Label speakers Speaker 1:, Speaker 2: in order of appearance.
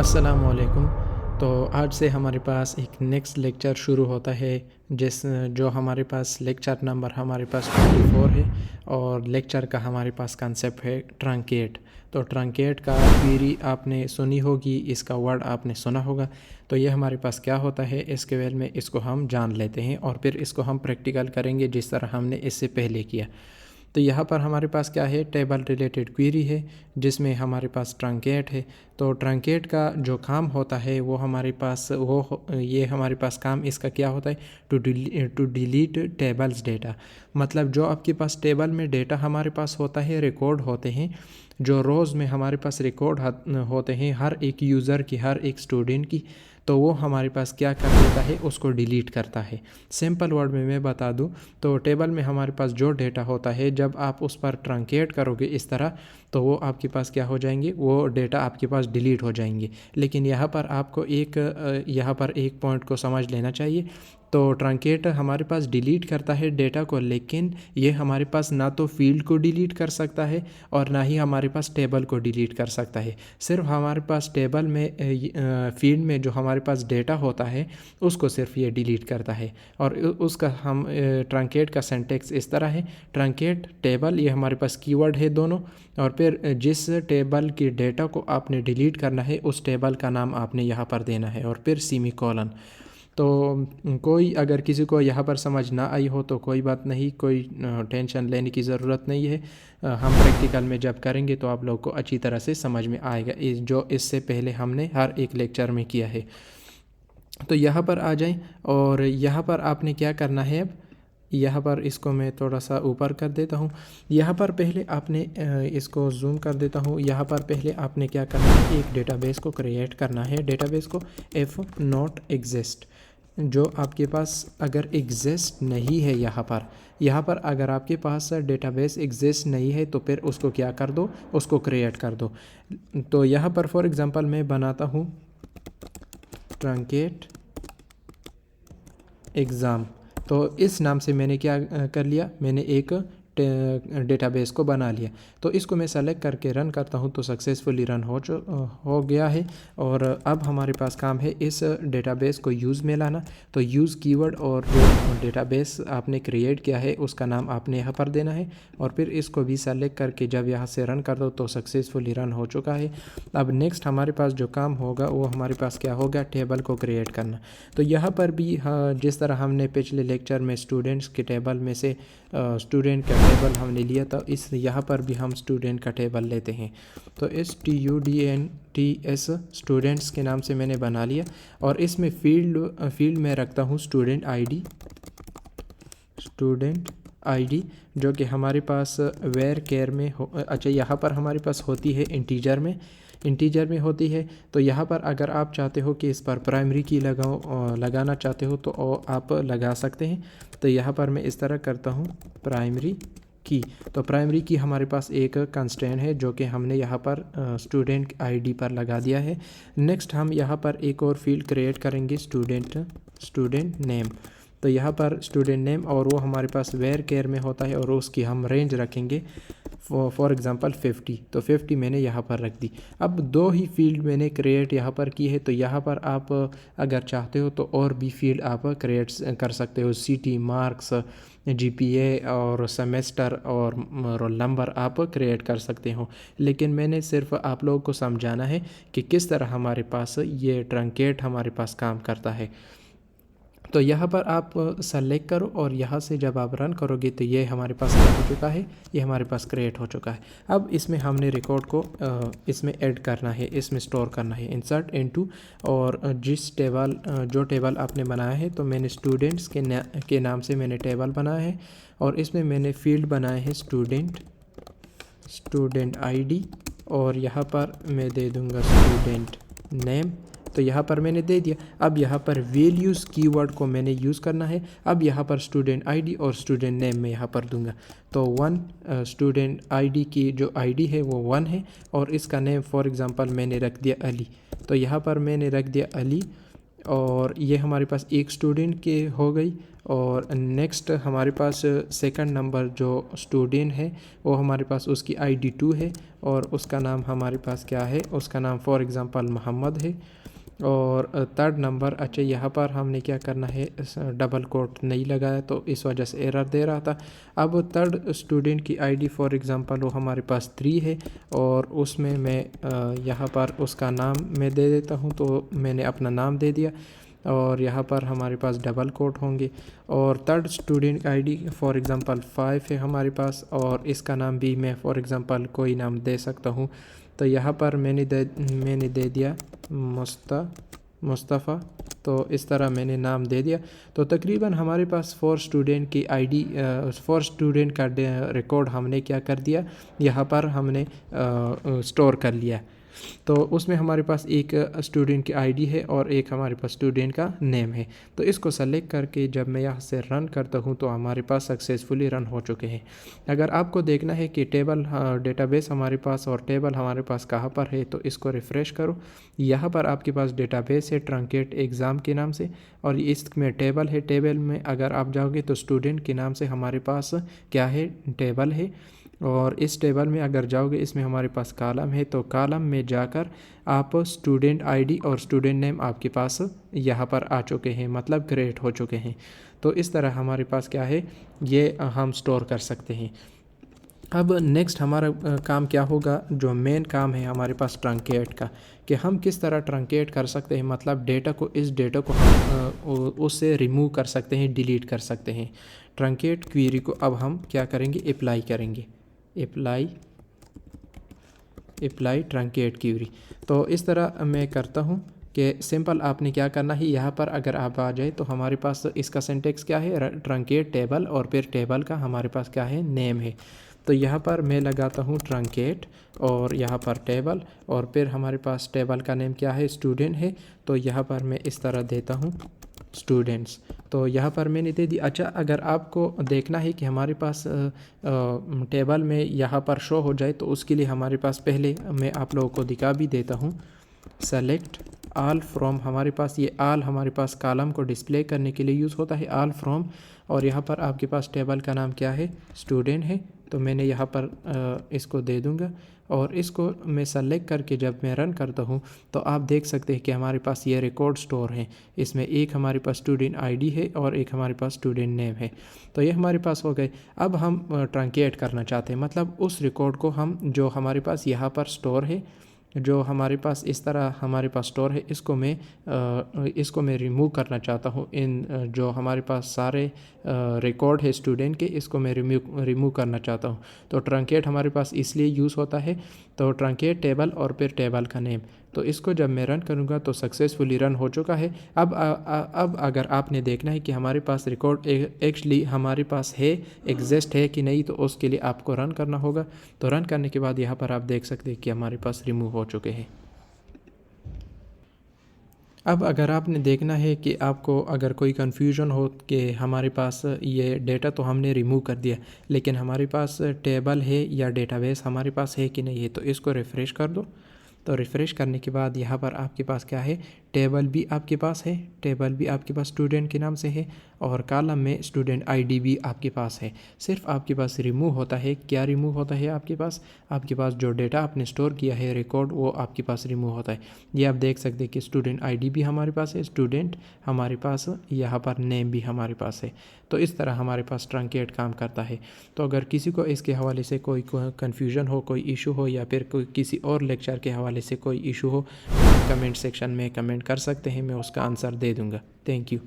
Speaker 1: अस्सलामुअलैकुम। तो आज से हमारे पास एक नेक्स्ट लेक्चर शुरू होता है जो हमारे पास लेक्चर नंबर हमारे पास 24 है और लेक्चर का हमारे पास कंसेप्ट है ट्रंकेट। तो ट्रंकेट का क्वेरी आपने सुनी होगी, इसका वर्ड आपने सुना होगा। तो ये हमारे पास क्या होता है, इसके बारे में इसको हम जान लेते हैं और फिर इसको हम प्रैक्टिकल करेंगे जिस तरह हमने इससे पहले किया। तो यहाँ पर हमारे पास क्या है, टेबल रिलेटेड क्वेरी है जिसमें हमारे पास ट्रंकेट है। तो ट्रंकेट का जो काम होता है वो हमारे पास ये हमारे पास काम इसका क्या होता है, टू डिलीट टेबल्स डेटा। मतलब जो आपके पास टेबल में डेटा हमारे पास होता है, रिकॉर्ड होते हैं, जो रोज़ में हमारे पास रिकॉर्ड होते हैं हर एक यूज़र की, हर एक स्टूडेंट की, तो वो हमारे पास क्या कर देता है, उसको डिलीट करता है। सिंपल वर्ड में मैं बता दूं तो टेबल में हमारे पास जो डेटा होता है, जब आप उस पर ट्रंकेट करोगे इस तरह, तो वो आपके पास क्या हो जाएंगे, वो डेटा आपके पास डिलीट हो जाएंगे। लेकिन यहाँ पर आपको यहाँ पर एक पॉइंट को समझ लेना चाहिए। तो ट्रंकेट हमारे पास डिलीट करता है डेटा को, लेकिन ये हमारे पास ना तो फील्ड को डिलीट कर सकता है और ना ही हमारे पास टेबल को डिलीट कर सकता है। सिर्फ हमारे पास टेबल में फील्ड में जो हमारे पास डेटा होता है उसको सिर्फ ये डिलीट करता है। और उसका हम ट्रंकेट का सिंटैक्स इस तरह है, ट्रंकेट टेबल, ये हमारे पास कीवर्ड है दोनों, और फिर जिस टेबल की डेटा को आपने डिलीट करना है उस टेबल का नाम आपने यहाँ पर देना है और फिर सेमीकोलन। तो कोई अगर किसी को यहाँ पर समझ ना आई हो तो कोई बात नहीं, कोई टेंशन लेने की ज़रूरत नहीं है। हम प्रैक्टिकल में जब करेंगे तो आप लोग को अच्छी तरह से समझ में आएगा, जो इससे पहले हमने हर एक लेक्चर में किया है। तो यहाँ पर आ जाएं और यहाँ पर आपने क्या करना है, अब यहाँ पर इसको मैं थोड़ा सा ऊपर कर देता हूँ। यहाँ पर पहले आपने इसको जूम कर देता हूँ। यहाँ पर पहले आपने क्या करना है, एक डेटाबेस को क्रिएट करना है। डेटाबेस को इफ़ नॉट एग्जिस्ट, जो आपके पास अगर एग्जिस्ट नहीं है, यहाँ पर अगर आपके पास डेटाबेस एग्जिस्ट नहीं है तो फिर उसको क्या कर दो, उसको क्रिएट कर दो। तो यहाँ पर फॉर एग्ज़ाम्पल मैं बनाता हूँ ट्रंकेट एग्ज़ाम। तो इस नाम से मैंने क्या कर लिया, मैंने एक डेटाबेस को बना लिया। तो इसको मैं सेलेक्ट करके रन करता हूँ तो सक्सेसफुली रन हो गया है। और अब हमारे पास काम है इस डेटाबेस को यूज़ में लाना। तो यूज़ कीवर्ड और जो डेटाबेस आपने क्रिएट किया है उसका नाम आपने यहाँ पर देना है और फिर इसको भी सेलेक्ट करके जब यहाँ से रन कर दो तो सक्सेसफुली रन हो चुका है। अब नेक्स्ट हमारे पास जो काम होगा वो हमारे पास क्या होगा, टेबल को क्रिएट करना। तो यहाँ पर भी जिस तरह हमने पिछले लेक्चर में स्टूडेंट्स के टेबल में से स्टूडेंट का टेबल हमने लिया था, इस यहाँ पर भी हम स्टूडेंट का टेबल लेते हैं। तो STUDENTS स्टूडेंट्स के नाम से मैंने बना लिया और इसमें फील्ड में रखता हूँ स्टूडेंट आईडी, जो कि हमारे पास वेयर केयर में अच्छा यहाँ पर हमारे पास होती है इंटीजर में होती है। तो यहाँ पर अगर आप चाहते हो कि इस पर प्राइमरी की लगाना चाहते हो तो आप लगा सकते हैं। तो यहाँ पर मैं इस तरह करता हूँ प्राइमरी की। तो प्राइमरी की हमारे पास एक कंस्ट्रेंट है जो कि हमने यहाँ पर स्टूडेंट आईडी पर लगा दिया है। नेक्स्ट हम यहाँ पर एक और फील्ड क्रिएट करेंगे, स्टूडेंट नेम। तो यहाँ पर स्टूडेंट नेम और वो हमारे पास वेयर केयर में होता है और उसकी हम रेंज रखेंगे फॉर एग्ज़ाम्पल 50। तो 50 मैंने यहाँ पर रख दी। अब दो ही फील्ड मैंने क्रिएट यहाँ पर की है। तो यहाँ पर आप अगर चाहते हो तो और भी फील्ड आप क्रिएट कर सकते हो, सिटी, मार्क्स, GPA और सेमेस्टर और रोल नंबर आप क्रिएट कर सकते हो। लेकिन मैंने सिर्फ आप लोगों को समझाना है कि किस तरह हमारे पास ये ट्रंकेट हमारे पास काम करता है। तो यहाँ पर आप सेलेक्ट करो और यहाँ से जब आप रन करोगे तो ये हमारे पास क्या हो चुका है, ये हमारे पास क्रिएट हो चुका है। अब इसमें हमने रिकॉर्ड को इसमें ऐड करना है, इसमें स्टोर करना है, इंसर्ट इनटू। और जो टेबल आपने बनाया है, तो मैंने स्टूडेंट्स के नाम से मैंने टेबल बनाया है और इसमें मैंने फील्ड बनाए हैं स्टूडेंट आईडी और यहाँ पर मैं दे दूँगा स्टूडेंट नेम। तो यहाँ पर मैंने दे दिया। अब यहाँ पर वैल्यूज़ कीवर्ड को मैंने यूज़ करना है। अब यहाँ पर स्टूडेंट आईडी और स्टूडेंट नेम में यहाँ पर दूंगा। तो 1 स्टूडेंट आईडी की जो आईडी है वो 1 है और इसका नेम फॉर एग्ज़ाम्पल मैंने रख दिया अली। तो यहाँ पर मैंने रख दिया अली और ये हमारे पास एक स्टूडेंट के हो गई और नेक्स्ट हमारे पास सेकंड नंबर जो स्टूडेंट है वो हमारे पास उसकी ID 2 है और उसका नाम हमारे पास क्या है, उसका नाम फॉर एग्ज़ाम्पल मोहम्मद है। और थर्ड नंबर, अच्छा यहाँ पर हमने क्या करना है, डबल कोट नहीं लगाया तो इस वजह से एरर दे रहा था। अब थर्ड स्टूडेंट की ID फॉर एग्ज़ाम्पल वो हमारे पास 3 है और उसमें मैं यहाँ पर उसका नाम मैं दे देता हूँ, तो मैंने अपना नाम दे दिया और यहाँ पर हमारे पास डबल कोट होंगे। और third student ID for example 5 है हमारे पास और इसका नाम भी मैं फॉर एग्ज़ाम्पल कोई नाम दे सकता हूँ। तो यहाँ पर मैंने दे दिया मुस्तफ़ा, तो इस तरह मैंने नाम दे दिया। तो तकरीबन हमारे पास 4 स्टूडेंट की ID 4 स्टूडेंट का रिकॉर्ड हमने क्या कर दिया, यहाँ पर हमने स्टोर कर लिया। तो उसमें हमारे पास एक स्टूडेंट की ID है और एक हमारे पास स्टूडेंट का नेम है। तो इसको सेलेक्ट करके जब मैं यहाँ से रन करता हूँ तो हमारे पास सक्सेसफुली रन हो चुके हैं। अगर आपको देखना है कि टेबल डेटाबेस हमारे पास और टेबल हमारे पास कहाँ पर है, तो इसको रिफ़्रेश करो। यहाँ पर आपके पास डेटाबेस है ट्रंकेट एग्ज़ाम के नाम से और इसमें टेबल है। टेबल में अगर आप जाओगे तो स्टूडेंट के नाम से हमारे पास क्या है, टेबल है। और इस टेबल में अगर जाओगे इसमें हमारे पास कॉलम है, तो कॉलम में जाकर आप स्टूडेंट ID और स्टूडेंट नेम आपके पास यहाँ पर आ चुके हैं, मतलब क्रिएट हो चुके हैं। तो इस तरह हमारे पास क्या है, ये हम स्टोर कर सकते हैं। अब नेक्स्ट हमारा काम क्या होगा, जो मेन काम है हमारे पास ट्रंकेट का, कि हम किस तरह ट्रंकेट कर सकते हैं, मतलब डेटा को, इस डेटा को हम उससे रिमूव कर सकते हैं, डिलीट कर सकते हैं। ट्रंकेट क्वेरी को अब हम क्या करेंगे, अप्लाई करेंगे, अप्लाई ट्रंकेट क्वेरी। तो इस तरह मैं करता हूँ कि सिंपल आपने क्या करना है, यहाँ पर अगर आप आ जाए तो हमारे पास इसका सिंटेक्स क्या है, ट्रंकेट टेबल और फिर टेबल का हमारे पास क्या है, नेम है। तो यहाँ पर मैं लगाता हूँ ट्रंकेट और यहाँ पर टेबल और फिर हमारे पास टेबल का नेम क्या है, स्टूडेंट है। तो यहाँ पर मैं इस तरह देता हूँ स्टूडेंट्स, तो यहाँ पर मैंने दे दी। अच्छा, अगर आपको देखना है कि हमारे पास टेबल में यहाँ पर शो हो जाए तो उसके लिए हमारे पास पहले मैं आप लोगों को दिखा भी देता हूँ, सेलेक्ट आल फ्रॉम। हमारे पास ये आल हमारे पास कॉलम को डिस्प्ले करने के लिए यूज़ होता है, आल फ्रॉम। और यहाँ पर आपके पास टेबल का नाम क्या है, स्टूडेंट है। तो मैंने यहाँ पर इसको दे दूँगा और इसको मैं सेलेक्ट करके जब मैं रन करता हूँ तो आप देख सकते हैं कि हमारे पास ये रिकॉर्ड स्टोर है। इसमें एक हमारे पास स्टूडेंट ID है और एक हमारे पास स्टूडेंट नेम है। तो ये हमारे पास हो गए। अब हम ट्रंकेट करना चाहते हैं, मतलब उस रिकॉर्ड को हम, जो हमारे पास यहाँ पर स्टोर है, जो हमारे पास इस तरह हमारे पास स्टोर है, इसको मैं रिमूव करना चाहता हूँ। इन जो हमारे पास सारे रिकॉर्ड है स्टूडेंट के, इसको मैं रिमूव करना चाहता हूँ। तो ट्रंकेट हमारे पास इसलिए यूज़ होता है, तो ट्रंकेट टेबल और फिर टेबल का नेम। तो इसको जब मैं रन करूँगा तो सक्सेसफुली रन हो चुका है। अब अगर आपने देखना है कि हमारे पास रिकॉर्ड एक्चुअली हमारे पास है, एग्जिस्ट है कि नहीं, तो उसके लिए आपको रन करना होगा। तो रन करने के बाद यहाँ पर आप देख सकते हैं कि हमारे पास रिमूव हो चुके हैं। अब अगर आपने देखना है कि आपको अगर कोई कन्फ्यूजन हो कि हमारे पास ये डेटा तो हमने रिमूव कर दिया, लेकिन हमारे पास टेबल है या डेटाबेस हमारे पास है कि नहीं है, तो इसको रिफ़्रेश कर दो। तो रिफ़्रेश करने के बाद यहाँ पर आपके पास क्या है, टेबल भी आपके पास है, टेबल भी आपके पास स्टूडेंट के नाम से है और कॉलम में स्टूडेंट ID भी आपके पास है। सिर्फ आपके पास रिमूव होता है, क्या रिमूव होता है आपके पास जो डेटा आपने स्टोर किया है रिकॉर्ड, वो आपके पास रिमूव होता है। ये आप देख सकते हैं कि स्टूडेंट ID भी हमारे पास है, स्टूडेंट हमारे पास, यहाँ पर नेम भी हमारे पास है। तो इस तरह हमारे पास ट्रंकेट काम करता है। तो अगर किसी को इसके हवाले से कोई कन्फ्यूजन हो, कोई इशू हो या फिर कोई किसी और लेक्चर के हवाले से कोई इशू हो, कमेंट सेक्शन में कमेंट कर सकते हैं, मैं उसका आंसर दे दूँगा। Thank you.